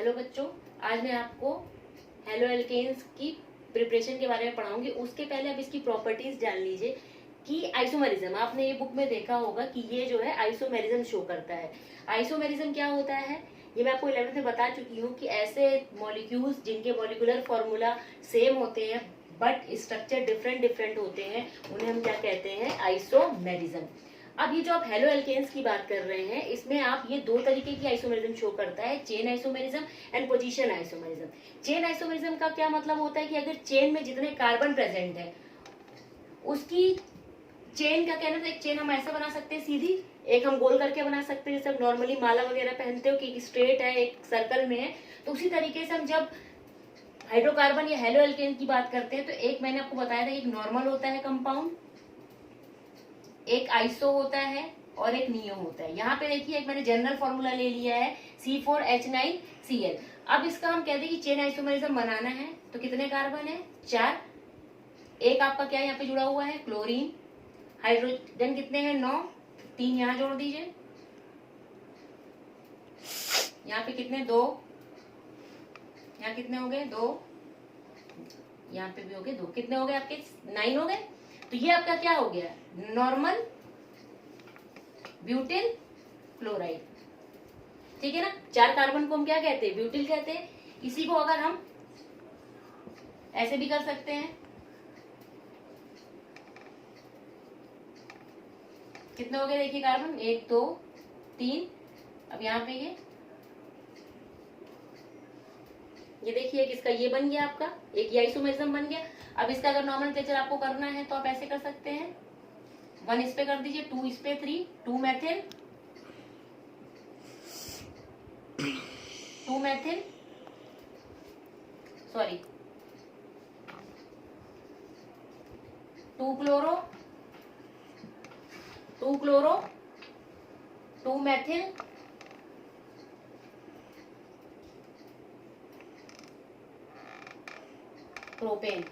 Hello बच्चों, आज मैं आपको हेलो एल्केन्स की प्रिपरेशन के बारे में पढ़ाऊंगी। उसके पहले आप इसकी प्रॉपर्टीज जान लीजिए कि आइसोमेरिज्म, आपने ये बुक में देखा होगा कि ये जो है आइसोमेरिज्म शो करता है। आइसोमेरिज्म क्या होता है ये मैं आपको 11th में बता चुकी हूँ कि ऐसे मॉलिक्यूल्स जिनके मॉलिक्यूलर फॉर्मूला सेम होते हैं बट स्ट्रक्चर डिफरेंट डिफरेंट होते हैं, उन्हें हम क्या कहते हैं, आइसोमेरिज्म। अब ये जो आप हेलो एल्केन्स की बात कर रहे हैं, इसमें आप ये दो तरीके की आइसोमेरिज्म शो करता है, chain isomerism and position isomerism. Chain isomerism का क्या मतलब होता है कि अगर चेन में जितने कार्बन प्रेजेंट है उसकी चेन का कहना था, एक चेन हम ऐसे बना सकते हैं सीधी, एक हम गोल करके बना सकते हैं, जैसे नॉर्मली माला वगैरह पहनते हो कि स्ट्रेट है एक सर्कल में है। तो उसी तरीके से हम जब हाइड्रोकार्बन या हेलो एल्केन की बात करते हैं तो एक मैंने आपको बताया था, एक नॉर्मल होता है कंपाउंड, एक आइसो होता है और एक नियो होता है। यहाँ पे देखिए एक मैंने जनरल फॉर्मूला ले लिया है C4H9Cl। अब इसका हम कहते हैं कि चेन आइसोमेरिज्म बनाना है तो कितने कार्बन है, 4। एक आपका क्या यहाँ पे जुड़ा हुआ है, क्लोरीन। हाइड्रोजन कितने हैं, 9, 3 यहाँ जोड़ दीजिए। यहाँ पे कितने, 2, यहाँ कितने हो गए, 2, यहाँ पे भी हो गए 2, कितने हो गए आपके, 9 हो गए। तो ये आपका क्या हो गया, नॉर्मल ब्यूटिल क्लोराइड, ठीक है ना। 4 कार्बन को हम क्या कहते हैं, ब्यूटिल कहते हैं। इसी को अगर हम ऐसे भी कर सकते हैं, कितने हो गए देखिए कार्बन, 1 2 3। अब यहाँ पे ये देखिए किसका, ये बन गया आपका, एक ये आइसोमेरिज्म बन गया। अब इसका अगर नॉमेनक्लेचर आपको करना है तो आप ऐसे कर सकते हैं, 1 इस पे कर दीजिए, 2 इस पे, 3, 2 methyl, 2 methyl, sorry 2 chloro, 2 chloro, 2 methyl, propane.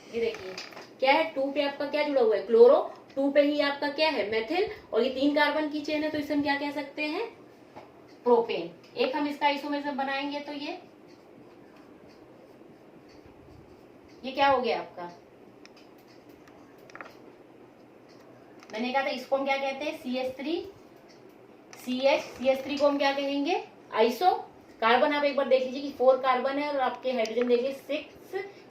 ये देखिए क्या है, 2 पे आपका क्या जुड़ा हुआ है, क्लोरो, 2 पे ही आपका क्या है, मेथिल, और ये 3 कार्बन की चेन है तो इसे हम क्या कह सकते हैं, प्रोपेन। एक हम इसका आइसोमेरिज्म बनाएंगे तो ये क्या हो गया आपका, मैंने कहा था इसको हम क्या कहते हैं, CH3 को हम क्या कहेंगे, आइसो। कार्बन आप एक बार देख लीजिए कि 4 कार्बन है और आपके हाइड्रोजन देखिए 6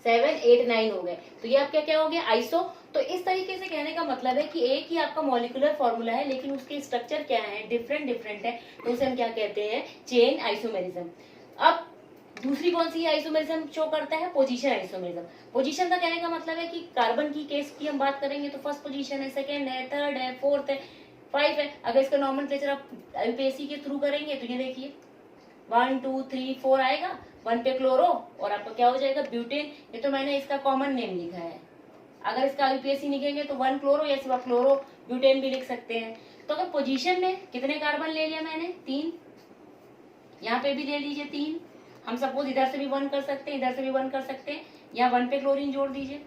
7 8 9 हो गए, तो ये आपका क्या हो गया, आइसो। तो इस तरीके से कहने का मतलब है कि एक ही आपका मॉलिक्यूलर फॉर्मूला है लेकिन उसके स्ट्रक्चर क्या है, डिफरेंट डिफरेंट है, तो उसे हम क्या कहते हैं, चेन आइसोमेरिज्म। अब दूसरी कौन सी आइसोमेरिज्म शो करता है, पोजीशन आइसोमेरिज्म। पोजीशन का कहने का मतलब है कि कार्बन की केस की हम बात करेंगे तो फर्स्ट पोजीशन है, सेकंड है, थर्ड है, फोर्थ है, 5 है। अगर इसका नॉमेनक्लेचर आप यूपीएससी के थ्रू करेंगे तो ये देखिए 1 2 3 4 आएगा, 1 पे क्लोरो और आपका क्या हो जाएगा, ब्यूटेन। ये तो मैंने इसका कॉमन नेम लिखा है, अगर इसका यूपीएससी लिखेंगे तो 1 क्लोरो या सिर्फ क्लोरो ब्यूटेन भी लिख सकते हैं। तो अगर पोजीशन में कितने कार्बन ले लिया मैंने, 3, यहाँ पे भी ले लीजिए 3। हम सपोज इधर से भी 1 कर सकते हैं, इधर से भी 1 कर सकते हैं। यहाँ 1 पे क्लोरीन जोड़ दीजिए,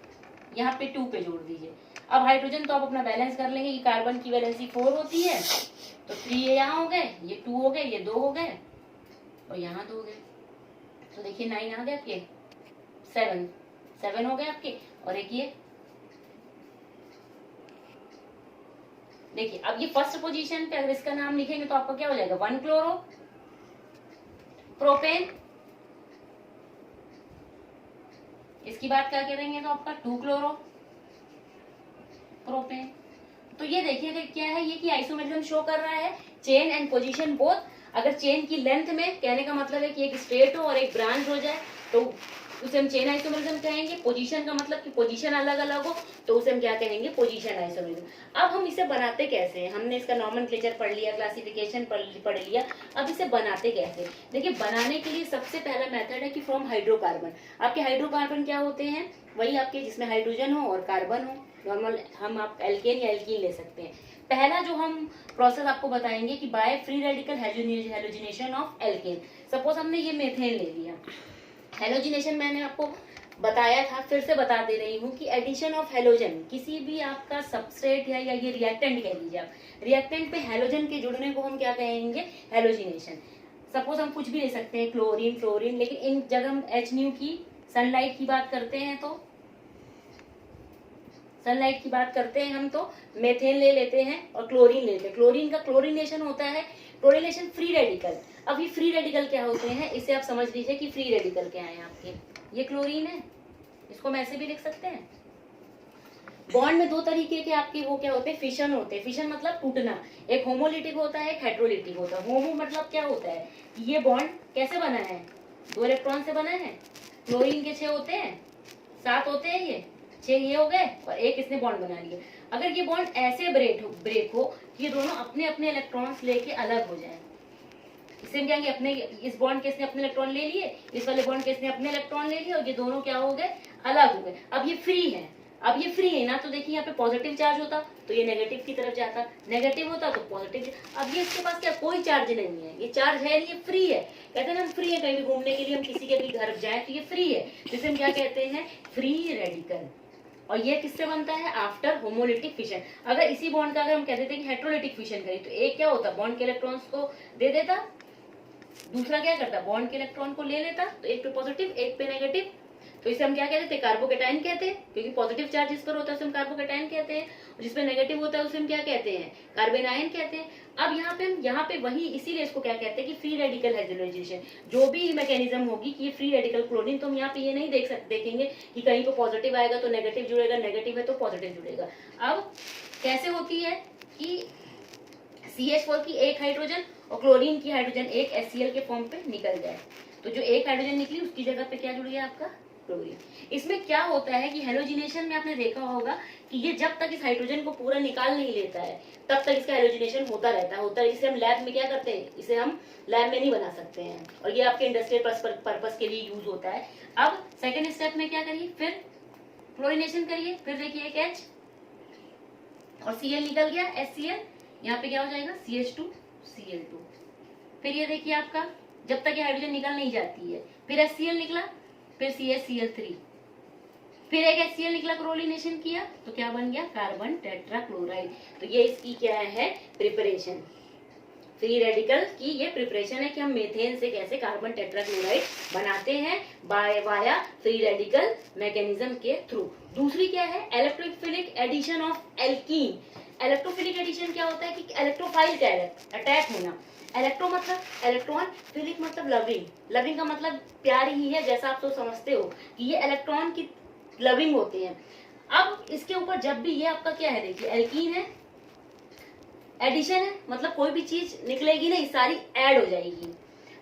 यहाँ पे 2 पे जोड़ दीजिए। अब हाइड्रोजन तो आप अपना बैलेंस कर लेंगे कि कार्बन की वैलेंसी 4 होती है, तो 3 यहाँ हो गए, ये 2 हो गए, ये 2 हो गए और यहाँ 2 हो गए। तो देखिए 9 आ गए आपके, 7 हो गए आपके, और एक ये देखिए। अब ये फर्स्ट पोजीशन पे अगर इसका नाम लिखेंगे तो आपका क्या हो जाएगा, 1 क्लोरो प्रोपेन। इसकी बात क्या करेंगे तो आपका 2 क्लोरो प्रोपेन। तो ये देखिए क्या है, ये कि आइसोमेरिज्म शो कर रहा है, चेन एंड पोजीशन बोथ। अगर चेन की लेंथ में कहने का मतलब है कि एक स्ट्रेट हो और एक ब्रांच हो जाए तो उसे हम चेन आइसोमेरिज्म कहेंगे। पोजीशन का मतलब कि पोजीशन अलग अलग हो तो उसे हम क्या कहेंगे, पोजीशन आइसोमेरिज्म। अब हम इसे बनाते कैसे हैं, हमने इसका नॉमेनक्लेचर पढ़ लिया, क्लासिफिकेशन पढ़ लिया, अब इसे बनाते कैसे। देखिए बनाने के लिए सबसे पहला मेथड है कि फ्रॉम हाइड्रोकार्बन। आपके हाइड्रोकार्बन क्या होते हैं, वही आपके जिसमें हाइड्रोजन हो और कार्बन हो, नॉर्मल हम आप एल्केन या एल्कीन ले सकते हैं। पहला जो हम प्रोसेस आपको बताएंगे कि by free radical halogenation of alkene. Suppose हमने ये मेथेन ले लिया, हेलोजिनेशन मैंने आपको बताया था, फिर से बता दे रही हूँ कि एडिशन ऑफ हेलोजन, किसी भी आपका सबस्ट्रेट है या ये रिएक्टेंट कह लीजिए आप, रिएक्टेंट पे हेलोजन के जुड़ने को हम क्या कहेंगे, हेलोजिनेशन। सपोज हम कुछ भी ले सकते हैं, क्लोरीन फ्लोरीन, लेकिन इन जगह हम HNU की सनलाइट की बात करते हैं तो सनलाइट की बात करते हैं हम तो मेथेन ले लेते हैं और क्लोरीन लेते हैं। क्लोरीन का क्लोरीनेशन होता है, क्लोरीनेशन फ्री रेडिकल। अब ये फ्री रेडिकल क्या होते हैं, इसे आप समझ लीजिए कि फ्री रेडिकल क्या है आपके। ये क्लोरीन है, इसको हम ऐसे भी लिख सकते हैं। बॉन्ड में दो तरीके के आपके वो क्या होते हैं, फिशन होते हैं। फिशन मतलब टूटना, एक होमोलिटिक होता है, एक हेट्रोलिटिक होता है। होमो मतलब क्या होता है, ये बॉन्ड कैसे बना है, 2 इलेक्ट्रॉन से बना है। क्लोरीन के 6 होते हैं, 7 होते हैं, ये 6 ये हो गए और एक इसने बॉन्ड बना लिया। अगर ये बॉन्ड ऐसे ब्रेक हो कि ये दोनों अपने अपने इलेक्ट्रॉन्स लेके अलग हो जाए, इससे हम क्या, अपने इस बॉन्ड के इसने अपने इलेक्ट्रॉन ले लिए, इस वाले बॉन्ड के इसने अपने इलेक्ट्रॉन ले लिए और ये दोनों क्या हो गए, अलग हो गए। अब ये फ्री है, अब ये फ्री है ना, तो देखिए यहाँ पे पॉजिटिव चार्ज होता तो ये नेगेटिव की तरफ जाता, नेगेटिव होता तो पॉजिटिव। अब ये इसके पास क्या, कोई चार्ज नहीं है, ये चार्ज है नहीं, ये फ्री है। कहते हैं ना हम फ्री है, कहीं भी घूमने के लिए हम किसी के भी घर जाए तो ये फ्री है, जिसे हम क्या कहते हैं, फ्री रेडिकल। और ये किससे बनता है, आफ्टर होमोलिटिक फिशन। अगर इसी बॉन्ड का अगर हम कह देते हैं कि हेट्रोलिटिक फिशन करें, तो एक क्या होता, बॉन्ड के इलेक्ट्रॉन्स को दे देता, दूसरा क्या करता, बॉन्ड के इलेक्ट्रॉन को ले लेता, तो एक पे पॉजिटिव एक पे नेगेटिव, तो इसे हम क्या कहते हैं, कार्बोकेटाइन कहते हैं, क्योंकि पॉजिटिव चार्ज जिस पर होता है उसे हम कार्बोकेटाइन कहते हैं, और जिसपे नेगेटिव होता है उसे हम क्या कहते हैं, कार्बेनाइन कहते हैं। अब यहाँ पे वही, इसीलिए इसको क्या कहते हैं कि फ्री रेडिकल हाइड्रोलाइजेशन। जो भी मैकेनिज्म होगी कि ये फ्री रेडिकल क्लोरीन, तो हम यहाँ पे ये नहीं देखेंगे कि कहीं पे पॉजिटिव आएगा तो नेगेटिव जुड़ेगा, नेगेटिव है तो पॉजिटिव जुड़ेगा। अब कैसे होती है कि CH4 की एक हाइड्रोजन और क्लोरीन की हाइड्रोजन एक HCl के फॉर्म पे निकल जाए, तो जो एक हाइड्रोजन निकली उसकी जगह पे क्या जुड़ गया, आपका क्लोरीन। इसमें क्या होता है कि हेलोजिनेशन में आपने देखा होगा कि ये जब तक इस हाइड्रोजन को पूरा निकाल नहीं लेता है तब तक इसका हेलोजिनेशन होता रहता है। इसे हम लैब में क्या करते हैं, इसे हम लैब में नहीं बना सकते हैं, और ये आपके इंडस्ट्रियल पर्पस के लिए यूज होता है। अब सेकेंड स्टेप में क्या करिए, फिर क्लोरीनेशन करिए, फिर देखिए एक H और Cl निकल गया, HCl, यहाँ पे क्या हो जाएगा, CH2Cl2। फिर ये देखिए आपका, जब तक ये हाइड्रोजन निकल नहीं जाती है, फिर HCl निकला, फिर CH-Cl3, फिर एक HCl निकला, क्लोरीनेशन किया तो क्या बन गया, कार्बन टेट्राक्लोराइड। तो ये इसकी क्या है, प्रिपरेशन, फ्री रेडिकल की ये प्रिपरेशन है कि हम मेथेन से कैसे कार्बन टेट्राक्लोराइड बनाते हैं वाया फ्री रेडिकल मैकेनिज्म के थ्रू। दूसरी क्या है, electrophilic addition of alkene. Electrophilic addition क्या होता है कि इलेक्ट्रोफाइल क्या है, अटैक होना। इलेक्ट्रो मतलब इलेक्ट्रॉन, फिलिक मतलब लविंग, लविंग का मतलब प्यार ही है, जैसा आप तो समझते हो कि ये इलेक्ट्रॉन की लविंग होते हैं। अब इसके ऊपर जब भी ये आपका क्या है, देखिए एल्कीन है, एडिशन है, मतलब कोई भी चीज निकलेगी नहीं, सारी ऐड हो जाएगी।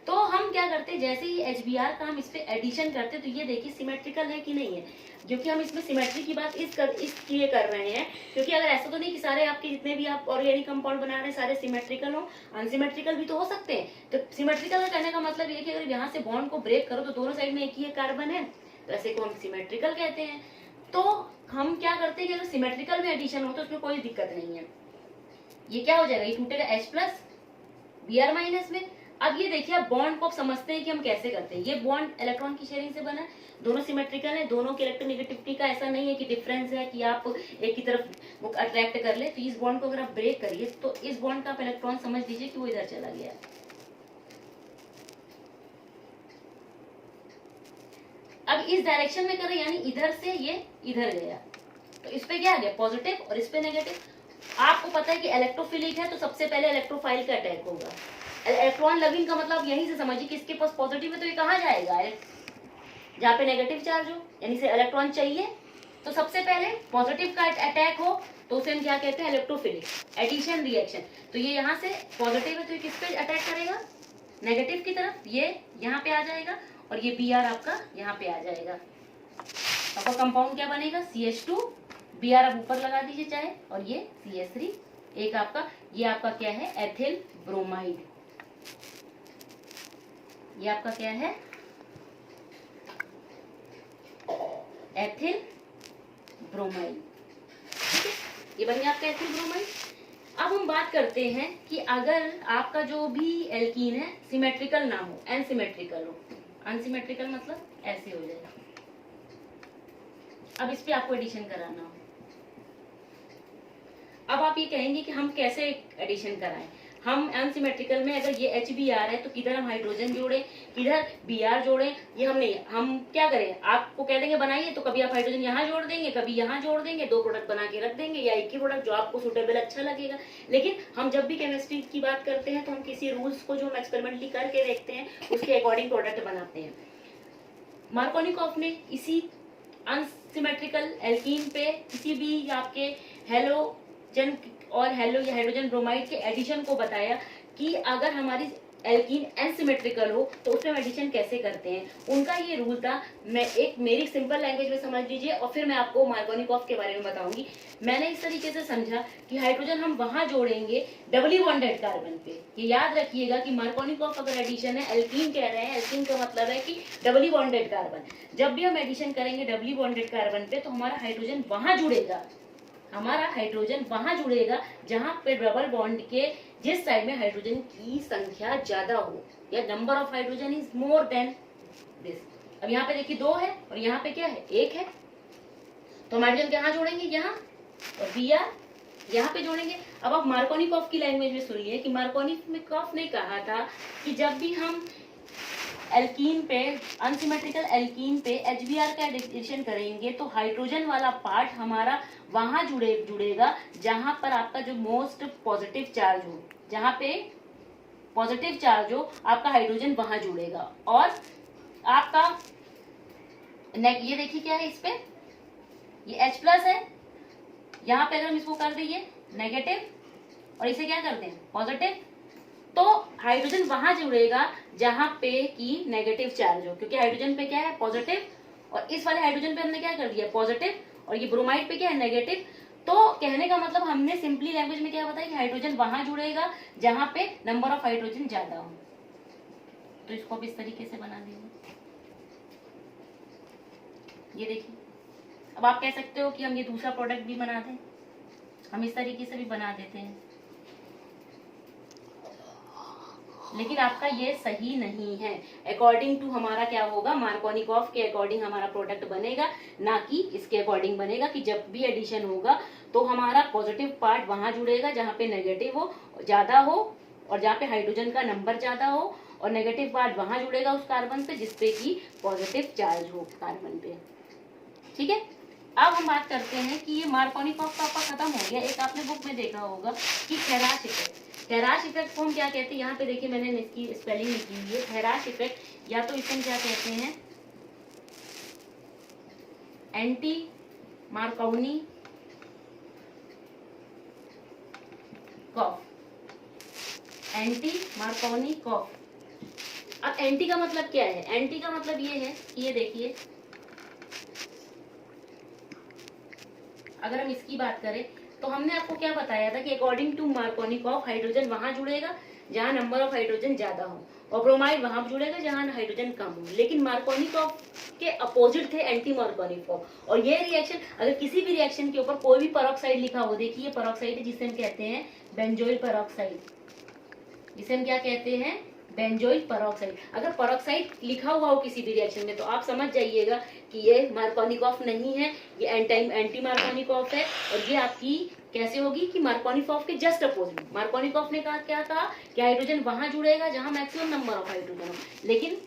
तो हम क्या करते हैं, जैसे ही HBr का हम इस पे एडिशन करते हैं, तो ये देखिए सिमेट्रिकल है कि नहीं है, क्योंकि हम इसमें सिमेट्री की बात इसलिए कर रहे हैं, क्योंकि अगर ऐसा तो नहीं कि सारे आपके जितने भी आप ऑर्गेनिक कंपाउंड बना रहे हैं सारे सिमेट्रिकल हो, अनसिमेट्रिकल भी तो हो सकते हैं। तो सिमेट्रिकल कहने का मतलब ये कि अगर यहाँ से बॉन्ड को ब्रेक करो तो दोनों साइड में एक ही कार्बन है, तो ऐसे को हम सिमेट्रिकल कहते हैं। तो हम क्या करते हैं कि अगर सिमेट्रिकल में एडिशन हो तो उसमें कोई दिक्कत नहीं है, ये क्या हो जाएगा, ये टूटेगा H+Br- में। अब ये देखिए, आप बॉन्ड को आप समझते हैं कि हम कैसे करते हैं। ये बॉन्ड इलेक्ट्रॉन की शेयरिंग से बना है, दोनों सिमेट्रिकल है, दोनों की इलेक्ट्रोनेगेटिविटी का ऐसा नहीं है कि डिफरेंस है कि आप एक की तरफ वो अट्रैक्ट कर ले। तो इस बॉन्ड को अगर आप ब्रेक करिए तो इस बॉन्ड का आप इलेक्ट्रॉन समझ लीजिए कि वो इधर चला गया। अब इस डायरेक्शन में कर रहे यानी इधर से ये इधर गया, तो इस पे क्या आ गया, पॉजिटिव, और इस पे नेगेटिव। आपको पता है कि इलेक्ट्रोफिलिक है तो सबसे पहले इलेक्ट्रोफाइल का अटैक होगा। इलेक्ट्रॉन लविंग का मतलब यहीं से समझिए कि इसके पास पॉजिटिव है तो ये कहाँ जाएगा, जहाँ पे नेगेटिव चार्ज हो, यानी से इलेक्ट्रॉन चाहिए, तो सबसे पहले पॉजिटिव का अटैक हो तो उसे हम क्या कहते हैं, इलेक्ट्रोफिलिक एडिशन रिएक्शन। तो ये यहाँ से पॉजिटिव है तो ये किस पे अटैक करेगा, नेगेटिव की तरफ, ये यहाँ पे आ जाएगा और ये Br आपका यहाँ पे आ जाएगा। आपका कंपाउंड क्या बनेगा, CH2, Br आप ऊपर लगा दीजिए चाहे, और ये CH3, एक आपका ये आपका क्या है, एथिल ब्रोमाइड। ये आपका क्या है, एथिल ब्रोमाइड, ठीक है, ये बन गया आपका एथिल ब्रोमाइड। अब हम बात करते हैं कि अगर आपका जो भी एल्कीन है सिमेट्रिकल ना हो, एनसिमेट्रिकल हो, अनसिमेट्रिकल मतलब ऐसे हो जाएगा। अब इस पे आपको एडिशन कराना हो, अब आप ये कहेंगे कि हम कैसे एडिशन कराएं। हम अनसिमेट्रिकल में अगर ये HBr है तो किधर हम हाइड्रोजन जोड़े, किधर Br जोड़े, ये हम क्या करें, आपको कह देंगे बनाइए तो कभी आप हाइड्रोजन यहाँ जोड़ देंगे, कभी यहाँ जोड़ देंगे, 2 प्रोडक्ट बना के रख देंगे या एक ही प्रोडक्ट जो आपको सुटेबल अच्छा लगेगा। लेकिन हम जब भी केमिस्ट्री की बात करते हैं तो हम किसी रूल्स को जो हम एक्सपेरिमेंटली करके देखते हैं उसके अकॉर्डिंग प्रोडक्ट बनाते हैं। मार्कोनिकॉफ ने इसी अनसिमेट्रिकल एल्कीन पे किसी भी आपके हेलोजन और हेलो या हाइड्रोजन ब्रोमाइड के एडिशन को बताया कि अगर हमारी एल्कीन एनसिमेट्रिकल हो तो उसमें एडिशन कैसे करते हैं। उनका ये रूल था। मैं एक मेरी सिंपल लैंग्वेज में समझ लीजिए और फिर मैं आपको मार्कोनिकॉफ के बारे में बताऊंगी। मैंने इस तरीके से समझा कि हाइड्रोजन हम वहां जोड़ेंगे डबली बॉन्डेड कार्बन पे। ये याद रखिएगा कि मार्कोनिकॉफ अगर एडिशन है, एल्कीन कह रहे हैं, एल्कीन का मतलब है कि डबली बॉन्डेड कार्बन। जब भी हम एडिशन करेंगे डबली बॉन्डेड कार्बन पे तो हमारा हाइड्रोजन वहां जुड़ेगा, हमारा हाइड्रोजन वहां जुड़ेगा जहां पे डबल बॉन्ड के जिस साइड में हाइड्रोजन की संख्या ज्यादा हो या number of hydrogen is more than this. अब यहाँ पे देखिए 2 है और यहाँ पे क्या है 1 है, तो हम हाइड्रोजन कहाँ जोड़ेंगे, यहाँ, और Br यहाँ पे जोड़ेंगे। अब आप मार्कोनिकॉफ की लैंग्वेज में सुनिए कि मार्कोनिकॉफ ने कहा था कि जब भी हम एल्कीन पे, अनसिमेट्रिकल एल्कीन पे HBr का एडिशन करेंगे तो हाइड्रोजन वाला पार्ट हमारा वहां जुड़ेगा जहां पर आपका जो मोस्ट पॉजिटिव चार्ज हो, जहां पे पॉजिटिव चार्ज हो आपका हाइड्रोजन वहां जुड़ेगा। और आपका ये देखिए क्या है, इस पे ये H+ है, यहाँ पे अगर हम इसको कर देंगे नेगेटिव और इसे क्या कर दें पॉजिटिव, तो हाइड्रोजन वहां जुड़ेगा जहां पे की नेगेटिव चार्ज हो, क्योंकि हाइड्रोजन पे क्या है पॉजिटिव और इस वाले हाइड्रोजन पे हमने क्या कर दिया पॉजिटिव और ये ब्रोमाइड पे क्या है नेगेटिव। तो कहने का मतलब हमने सिंपली लैंग्वेज में क्या बताया कि हाइड्रोजन वहां जुड़ेगा जहां पे नंबर ऑफ हाइड्रोजन ज्यादा हो। तो इसको अब इस तरीके से बना देंगे, ये देखिए। अब आप कह सकते हो कि हम ये दूसरा प्रोडक्ट भी बना दें, हम इस तरीके से भी बना देते हैं, लेकिन आपका ये सही नहीं है। अकॉर्डिंग टू हमारा क्या होगा, मार्कोनिकॉफ के अकॉर्डिंग हमारा प्रोडक्ट बनेगा, ना कि इसके अकॉर्डिंग बनेगा कि जब भी एडिशन होगा तो हमारा पॉजिटिव पार्ट वहां जुड़ेगा जहां पे नेगेटिव हो ज्यादा हो और जहां पे हाइड्रोजन का नंबर ज्यादा हो, और नेगेटिव पार्ट वहां जुड़ेगा उस कार्बन पे जिसपे की पॉजिटिव चार्ज हो कार्बन पे। ठीक है, अब हम बात करते हैं कि ये मार्कोनिकॉफ का आपका खत्म हो गया। एक आपने बुक में देखा होगा कि खेराश इफेक्ट, खेराश इफेक्ट को हम क्या कहते हैं, यहाँ पे देखिए मैंने इसकी स्पेलिंग लिखी हुई है खेराश इफेक्ट, या तो इसे हम क्या कहते हैं एंटी मार्कोनी कॉफ, एंटी मार्कोनी कॉफ। अब एंटी का मतलब क्या है, एंटी का मतलब ये है कि ये देखिए अगर हम इसकी बात करें तो हमने आपको क्या बताया था कि अकॉर्डिंग टू मार्कोनिकॉफ हाइड्रोजन वहां जुड़ेगा जहां नंबर ऑफ हाइड्रोजन ज्यादा हो और ब्रोमाइड वहां जुड़ेगा जहां हाइड्रोजन कम हो। लेकिन मार्कोनिकॉफ के अपोजिट थे एंटी मार्कोनिकॉफ। और ये रिएक्शन, अगर किसी भी रिएक्शन के ऊपर कोई भी पेरोक्साइड लिखा हो, देखिए ये पेरोक्साइड है जिसे हम कहते हैं बेंजोइल पेरोक्साइड, जिसे हम क्या कहते हैं बेंजोइल पेरोक्साइड। अगर पेरोक्साइड लिखा हुआ हो किसी भी रिएक्शन में तो आप समझ जाइएगा कि ये मार्कोनिकॉफ नहीं है, ये एंटी मार्कोनिकॉफ है। और ये आपकी कैसे होगी कि मार्कोनिकॉफ के जस्ट अपोजिट। मार्कोनिकॉफ ने कहा क्या कहा कि हाइड्रोजन वहां जुड़ेगा जहां मैक्सिमम नंबर ऑफ हाइड्रोजन हो, लेकिन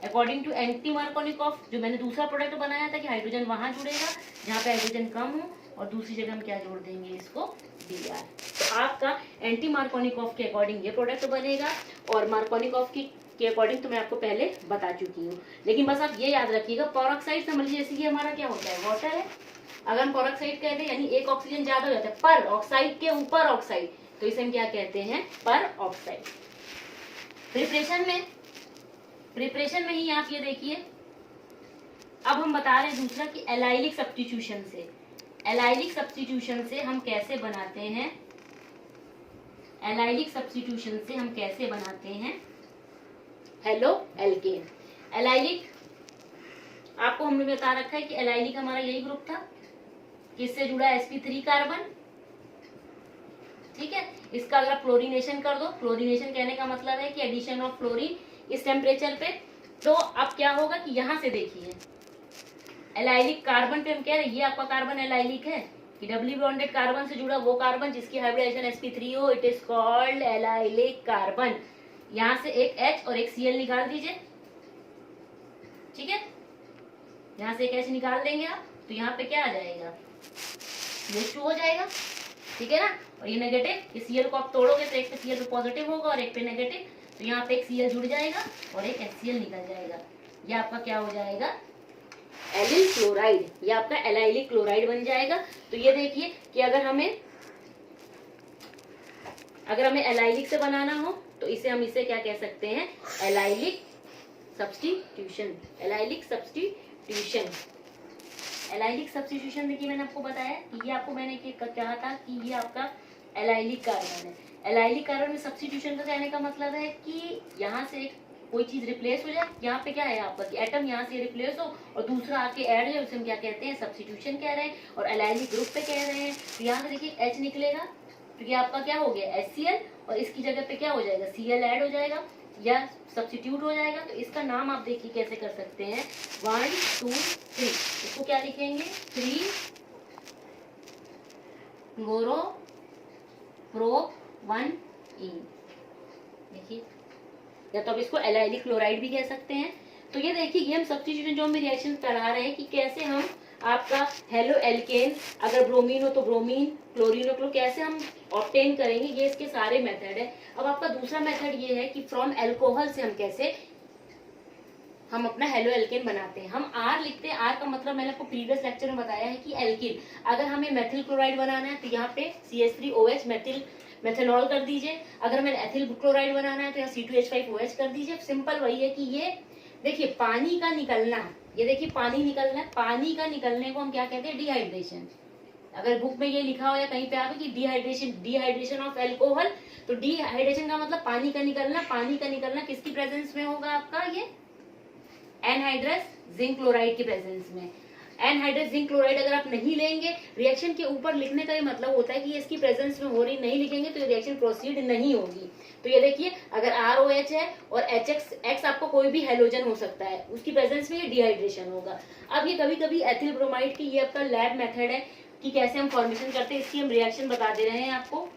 अकॉर्डिंग टू एंटी मार्कोनिकॉफ जो मैंने दूसरा प्रोडक्ट बनाया था कि हाइड्रोजन वहां जुड़ेगा जहां पे हाइड्रोजन कम हो और दूसरी जगह हम क्या जोड़ देंगे इसको Br। तो आपका एंटी मार्कोनिकॉफ के अकॉर्डिंग ये प्रोडक्ट बनेगा और मार्कोनिकॉफ के अकॉर्डिंग तो मैं आपको पहले बता चुकी हूँ। लेकिन बस आप ये याद रखिएगा पेरोक्साइड समझ लीजिए जैसे कि हमारा क्या होता है वाटर है, अगर हम पेरोक्साइड कहते हैं यानी एक ऑक्सीजन ज्यादा हो जाता है पर ऑक्साइड के ऊपर ऑक्साइड, तो इसे हम क्या कहते हैं पर ऑक्साइड। प्रिपरेशन में ही आप ये देखिए, अब हम बता रहे हैं दूसरा कि एलाइलिक सब्स्टिट्यूशन से, एलाइलिक सब्स्टिट्यूशन से हम कैसे बनाते हैं, एलाइलिक सब्स्टिट्यूशन से हम कैसे बनाते हैं हेलो एल्केन। एलाइलिक आपको हमने बता रखा है कि एलाइलिक हमारा यही ग्रुप था, किससे जुड़ा है sp3 कार्बन। ठीक है, इसका अगर फ्लोरिनेशन कर दो, फ्लोरिनेशन कहने का मतलब है कि एडिशन ऑफ फ्लोरीन इस टेम्परेचर पे, तो अब क्या होगा कि यहां से देखिए एलाइलिक कार्बन पे हम कह रहे हैं ये आपका कार्बन एलाइलिक है, कि डबली बॉन्डेड कार्बन से जुड़ा वो कार्बन जिसकी हाइब्रिडाइजेशन sp3 हो, it is called allylic carbon. यहाँ से एक H और एक Cl निकाल दीजिए, ठीक है। यहाँ से एक H निकाल देंगे आप, तो यहाँ पे क्या आ जाएगा, H2 हो जाएगा, ठीक है ना। और ये नेगेटिव, इस Cl को आप तोड़ोगे तो एक पे Cl पे पॉजिटिव होगा और एक पे नेगेटिव, तो यहाँ पे एक Cl जुड़ जाएगा और एक HCl निकल जाएगा। ये आपका क्या हो जाएगा, एलिल क्लोराइड, ये आपका एलाइलिक क्लोराइड बन जाएगा। तो ये देखिए कि अगर हमें एलाइलिक से बनाना हो तो इसे हम इसे क्या कह सकते हैं, allylic substitution. Allylic substitution, allylic substitution देखिए मैंने आपको बताया कि ये आपको मैंने कहा था कि ये आपका एलाइलिक कार्बन है। एलाइलिक कार्बन में सब्स्टिट्यूशन का कहने का मतलब है कि यहाँ से कोई चीज रिप्लेस हो जाए, यहाँ पे क्या है आपका कि एटम यहाँ से रिप्लेस हो और दूसरा आके ऐड हो, उसे हम क्या कहते हैं, सब्स्टिट्यूशन कह रहे हैं। और एलाइलिक ग्रुप पे कह रहे हैं, तो यहाँ से देखिए H निकलेगा, तो ये आपका क्या हो गया, HCl, और इसकी जगह पे क्या हो जाएगा, Cl ऐड हो जाएगा या सब्स्टिट्यूट हो जाएगा। तो इसका नाम आप देखिए कैसे कर सकते हैं, 1 2 3, इसको क्या लिखेंगे, 3 गोरो प्रो 1 इन, देखिए, या तो आप इसको एलाइलिक क्लोराइड भी कह सकते हैं। तो ये देखिए ये हम सब्स्टिट्यूशन जो हम रिएक्शन पढ़ा रहे हैं कि कैसे हम आपका हेलो एल्केन, अगर ब्रोमीन हो तो ब्रोमीन, क्लोरीन हो क्लोर, कैसे हम ऑब्टेन करेंगे, ये इसके सारे मेथड है। अब आपका दूसरा मेथड ये है कि फ्रॉम एल्कोहल से हम कैसे हम अपना हेलो एल्केन बनाते हैं। हम R लिखते हैं, R का मतलब मैंने आपको प्रीवियस लेक्चर में बताया है कि एल्किल। अगर हमें मेथिल क्लोराइड बनाना है तो यहाँ पे CH3OH मेथेनॉल कर दीजिए। अगर हमें एथिल क्लोराइड बनाना है तो यहाँ C2H5OH कर दीजिए। सिंपल वही है कि ये देखिए पानी का निकलना, ये देखिए पानी निकलना है, पानी का निकलने को हम क्या कहते हैं, डिहाइड्रेशन। अगर बुक में ये लिखा हो या कहीं पे आवे कि डिहाइड्रेशन ऑफ एल्कोहल, तो डिहाइड्रेशन का मतलब पानी का निकलना। पानी का निकलना किसकी प्रेजेंस में होगा आपका, ये एनहाइड्रस जिंक क्लोराइड की प्रेजेंस में। एनहाइड्रस जिंक क्लोराइड अगर आप नहीं लेंगे, रिएक्शन के ऊपर लिखने का ये मतलब होता है कि इसकी प्रेजेंस में हो रही, नहीं लिखेंगे तो रिएक्शन प्रोसीड नहीं होगी। तो ये देखिए अगर ROH है और HX आपको कोई भी हेलोजन हो सकता है, उसकी प्रेजेंस में ये डिहाइड्रेशन होगा। अब ये कभी कभी एथिल ब्रोमाइड की, ये आपका लैब मेथड है कि कैसे हम फॉर्मेशन करते हैं, इसकी हम रिएक्शन बता दे रहे हैं आपको।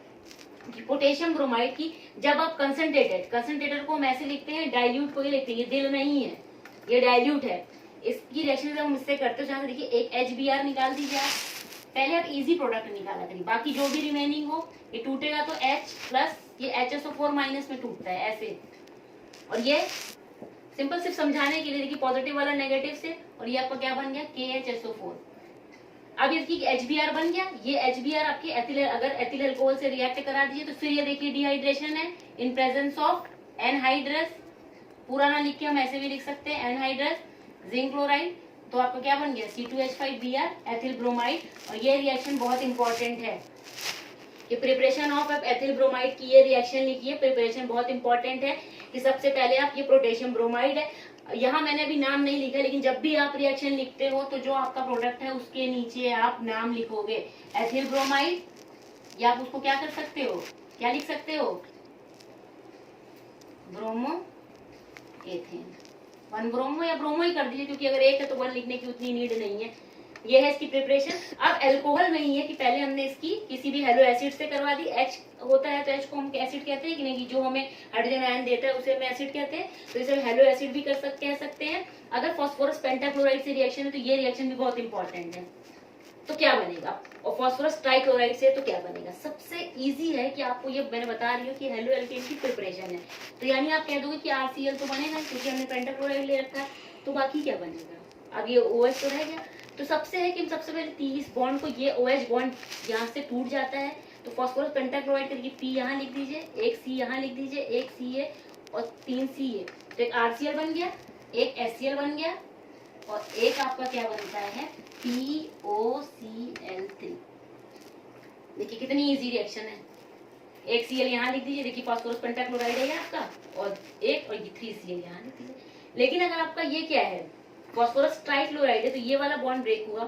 पोटेशियम ब्रोमाइड की जब आप कंसंट्रेटर को हम ऐसे लिखते हैं, डाइल्यूट को ये लिखते हैं, ये दिल नहीं है, ये डाइल्यूट है। इसकी रिएक्शन जब हम इससे करते हैं, जहाँ देखिए एक HBr निकाल दीजिए आप। पहले आप इजी प्रोडक्ट निकाला करिए, बाकी जो भी रिमेनिंग हो ये टूटेगा तो H प्लस ये HSO4 माइनस में टूटता है ऐसे। और ये सिंपल सिर्फ समझाने के लिए देखिए पॉजिटिव वाला नेगेटिव से, और ये आपका क्या बन गया KHSO4। अब इसकी HBr बन गया, ये HBr आपके एथिल, अगर एथिल अल्कोहल से रिएक्ट करा दीजिए तो फिर ये देखिए डिहाइड्रेशन है इन प्रेजेंस ऑफ एनहाइड्रस, पूरा ना लिख के हम ऐसे भी लिख सकते हैं एनहाइड्रस जिंक क्लोराइड। तो आपका क्या बन गया C2H5Br एथिल ब्रोमाइड। और ये रिएक्शन बहुत इंपॉर्टेंट है कि प्रिपरेशन ऑफ एथिल ब्रोमाइड की ये रिएक्शन लिखिए, प्रिपरेशन बहुत इंपॉर्टेंट है कि सबसे पहले आप, ये पोटेशियम ब्रोमाइड है, यहाँ मैंने अभी नाम नहीं लिखा, लेकिन जब भी आप रिएक्शन लिखते हो तो जो आपका प्रोडक्ट है उसके नीचे आप नाम लिखोगे एथिल ब्रोमाइड, या आप उसको क्या कर सकते हो, क्या लिख सकते हो, ब्रोमो एथेन, 1 ब्रोमो या ब्रोमो ही कर दीजिए, क्योंकि अगर एक है तो 1 लिखने की उतनी नीड नहीं है। ये है इसकी प्रिपरेशन। अब एल्कोहल में ही है कि पहले हमने इसकी किसी भी हेलो एसिड से करवा दी, H होता है तो H को हम एसिड कहते हैं कि नहीं, जो हमें हाइड्रोजन आयन देता है उसे हम एसिड कहते हैं, तो इसे हेलो एसिड भी कह सकते हैं। अगर फास्फोरस पेंटाक्लोराइड से रिएक्शन है तो ये रिएक्शन भी बहुत इंपॉर्टेंट है। तो क्या बनेगा, और फास्फोरस ट्राइक्लोराइड से तो क्या बनेगा। सबसे इजी है कि आपको ये मैंने बता रही हूँ कि हेलो एल्केन की प्रिपरेशन है, तो यानी आप कह दोगे कि RCl तो बनेगा क्योंकि हमने पेंटाक्लोराइड ले रखा है, तो बाकी क्या बनेगा, अब ये OH तो रह गया। तो सबसे है कि सबसे पहले इस बॉन्ड को, ये OH बॉन्ड यहाँ से टूट जाता है, तो फास्फोरस पेंटाक्लोराइड करके P यहाँ लिख दीजिए, एक C यहाँ लिख दीजिए, एक Ca और 3 Ca, तो एक RCl बन गया, एक HCl बन गया, और एक आपका क्या बनता है POCl3। देखिए कितनी इजी रिएक्शन है। एक Cl यहाँ लिख दीजिए, देखिए फास्फोरस पेंटाक्लोराइड है आपका, और एक, और ये 3Cl यहाँ लिख दीजिए। लेकिन अगर आपका ये क्या है, फास्फोरस ट्राइक्लोराइड है, तो ये वाला बॉन्ड ब्रेक हुआ,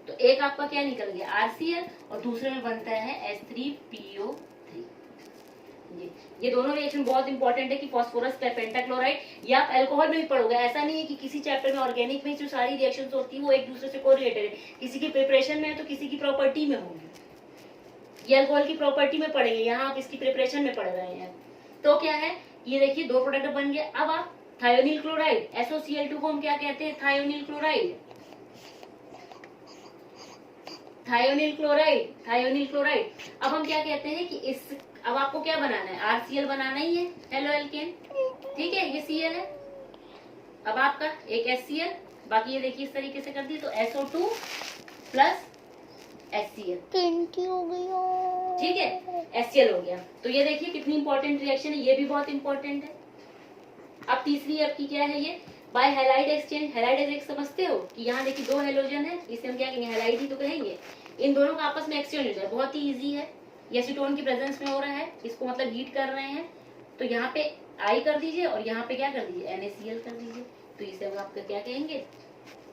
तो एक आपका क्या निकल गया RCl, और दूसरे में बनता है H3PO3। ये दोनों रिएक्शन बहुत इंपॉर्टेंट है कि फास्फोरस पेंटाक्लोराइड, या आप अल्कोहल में भी पढ़ोगे। ऐसा नहीं है कि किसी चैप्टर में ऑर्गेनिक में जो सारी रिएक्शन होती है वो एक दूसरे से कोरिलेटेड है, किसी की प्रिपरेशन में है तो किसी की प्रॉपर्टी में होगी। ये अल्कोहल की प्रॉपर्टी में पढ़ेंगे, यहाँ आप इसकी प्रिपरेशन में पढ़ रहे हैं। तो क्या है, ये देखिए दो प्रोडक्ट बन गए। अब आप थायोनिल क्लोराइड SOCl2 को हम क्या कहते हैं, thionyl chloride, thionyl chloride, thionyl chloride. अब हम क्या कहते हैं कि इस, अब आपको क्या बनाना है, RCl बनाना ही है, हेलो एल्केन, ठीक है, ये Cl है। अब आपका एक HCl, बाकी ये देखिए इस तरीके से कर दी, तो SO2 प्लस HCl हो गया, ठीक है, HCl हो गया। तो ये देखिए कितनी इंपॉर्टेंट रिएक्शन है, ये भी बहुत इंपॉर्टेंट है। अब तीसरी आपकी क्या है, ये by halide exchange. Halide exchange समझते हो कि यहाँ देखिए दो हेलोजन है, इसे हम क्या कहेंगे, हैलाइड ही तो कहेंगे। इन दोनों का आपस में एक्सचेंज हो जाए, बहुत ही इजी है। ये एसीटोन की प्रेजेंस में हो रहा है, इसको मतलब हीट कर रहे हैं, तो यहाँ पे I कर दीजिए और यहाँ पे क्या कर दीजिए, NaCl कर दीजिए। तो इसे हम आपका क्या कहेंगे,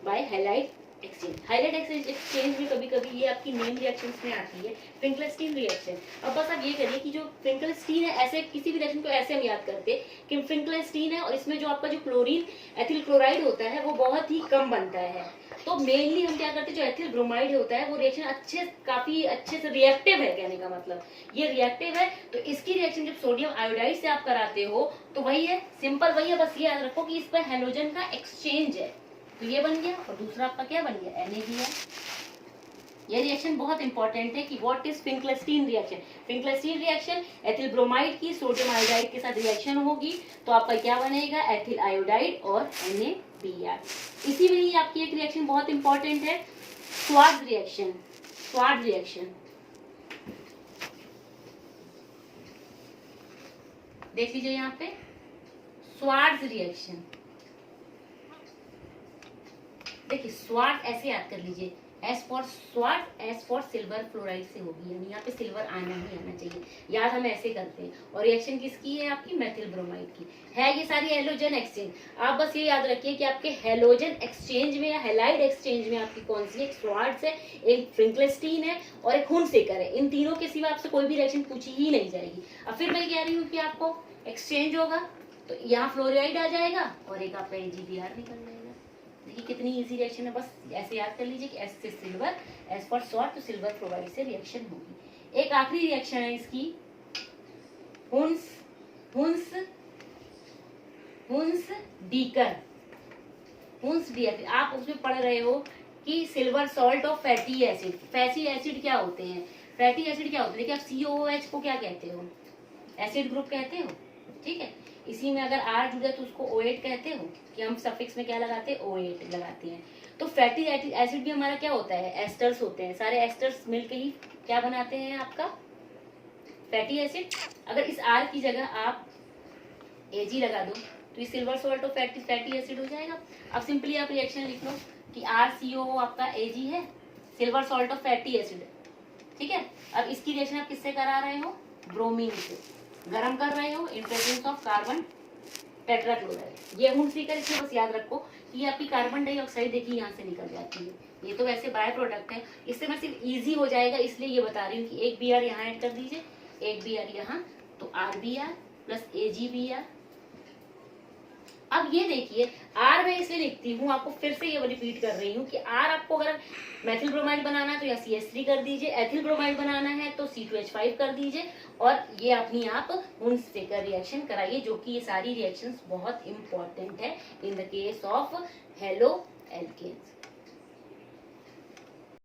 by halide exchange. Halide exchange में कभी कभी ये आपकी नेम रिएक्शंस में आती है, फिंकलस्टीन रिएक्शन। अब बस आप ये करिए कि जो फिंकलस्टीन है, ऐसे किसी भी रिएक्शन को ऐसे हम याद करते हैं कि फिंकलस्टीन है और इसमें जो आपका जो क्लोरीन एथिल क्लोराइड होता है वो बहुत ही कम बनता है। तो मेनली हम क्या करते हैं, जो एथिल ब्रोमाइड होता है वो रिएक्शन काफी अच्छे से रिएक्टिव है, कहने का मतलब ये रिएक्टिव है। तो इसकी रिएक्शन जब सोडियम आयोडाइड से आप कराते हो तो वही है, सिंपल वही है, बस ये याद रखो कि इस पर हेलोजन का एक्सचेंज है। तो ये बन गया और दूसरा आपका क्या बन गया, NaBr। ये रिएक्शन बहुत इंपॉर्टेंट है कि what is Finkelstein reaction. Finkelstein reaction ethyl bromide की सोडियम आयोडाइड के साथ रिएक्शन होगी, तो आपका क्या बनेगा, एथिल आयोडाइड और NaBr। इसी में ही आपकी एक रिएक्शन बहुत इंपॉर्टेंट है, स्वार्ट्ज रिएक्शन। स्वार्ट्ज रिएक्शन देख लीजिए यहाँ पे, स्वार्ट्ज रिएक्शन देखिए, स्वार्ट ऐसे याद कर लीजिए, S for sword, S for silver fluoride से होगी, यानी यहाँ पे सिल्वर आना ही आना चाहिए, याद हम ऐसे करते हैं। और रिएक्शन किसकी है, आपकी मेथिल ब्रोमाइड की है। ये सारी हेलोजन एक्सचेंज, आप बस ये याद रखिए कि आपके हेलोजन एक्सचेंज में या हेलाइड एक्सचेंज में आपकी कौन सी, एक स्वार्ट्ज है, एक फिंकलस्टीन है और एक हुनसेकर है। इन तीनों के सिवा आपसे कोई भी रिएक्शन पूछी ही नहीं जाएगी। अब फिर मैं कह रही हूँ कि आपको एक्सचेंज होगा तो यहाँ फ्लोराइड आ जाएगा और एक आपका AgBr निकल जाएगा। देखिए कितनी इजी रिएक्शन है, बस ऐसे याद कर लीजिए कि S से सिल्वर, S फॉर स्वार्ट, तो सिल्वर फ्लोराइड से रिएक्शन होगी। एक आखिरी रिएक्शन है इसकी, हुन्स डीकर। हुन्स डीकर आप उसमें पढ़ रहे हो कि सिल्वर सॉल्ट और फैटी एसिड। फैटी एसिड क्या होते हैं, फैटी एसिड क्या होते हैं, देखिए आप COOH को क्या कहते हो, एसिड ग्रुप कहते हो, ठीक है। इसी में अगर R जुड़े तो उसको O8 कहते हो, कि हम सफिक्स में क्या लगाते हैं, O8 लगाते हैं। तो फैटी एसिड भी हमारा क्या होता है, एस्टर्स होते हैं, सारे एस्टर्स मिलके ही क्या बनाते हैं आपका फैटी एसिड। अगर इस R की जगह आप Ag लगा दो तो ये सिल्वर सॉल्ट और फैटी एसिड हो जाएगा। अब सिंपली आप रिएक्शन लिख लो कि RCOO आपका Ag है, सिल्वर सॉल्ट और फैटी एसिड, ठीक है। अब इसकी रिएक्शन आप किससे करा रहे हो, ब्रोमीन से, गरम कर रहे हो in presence of carbon tetrachloride. ये हुनसेकर, इसमें बस याद रखो कि ये आपकी कार्बन डाइऑक्साइड देखिए यहाँ से निकल जाती है, ये तो वैसे बाय प्रोडक्ट है। इससे मैं सिर्फ इजी हो जाएगा इसलिए ये बता रही हूँ कि एक Br यहाँ ऐड कर दीजिए, एक Br यहाँ, तो RBr प्लस AgBr। अब ये देखिए R मैं इसलिए लिखती हूँ, आपको फिर से ये रिपीट कर रही हूँ कि R आपको अगर मेथिल ब्रोमाइड बनाना है तो या CH3 कर दीजिए, एथिल ब्रोमाइड बनाना है तो C2H5 कर दीजिए, और ये अपनी आप हुनसेकर रिएक्शन कराइए, जो कि ये सारी रिएक्शंस बहुत इंपॉर्टेंट है in the case of halo alkanes.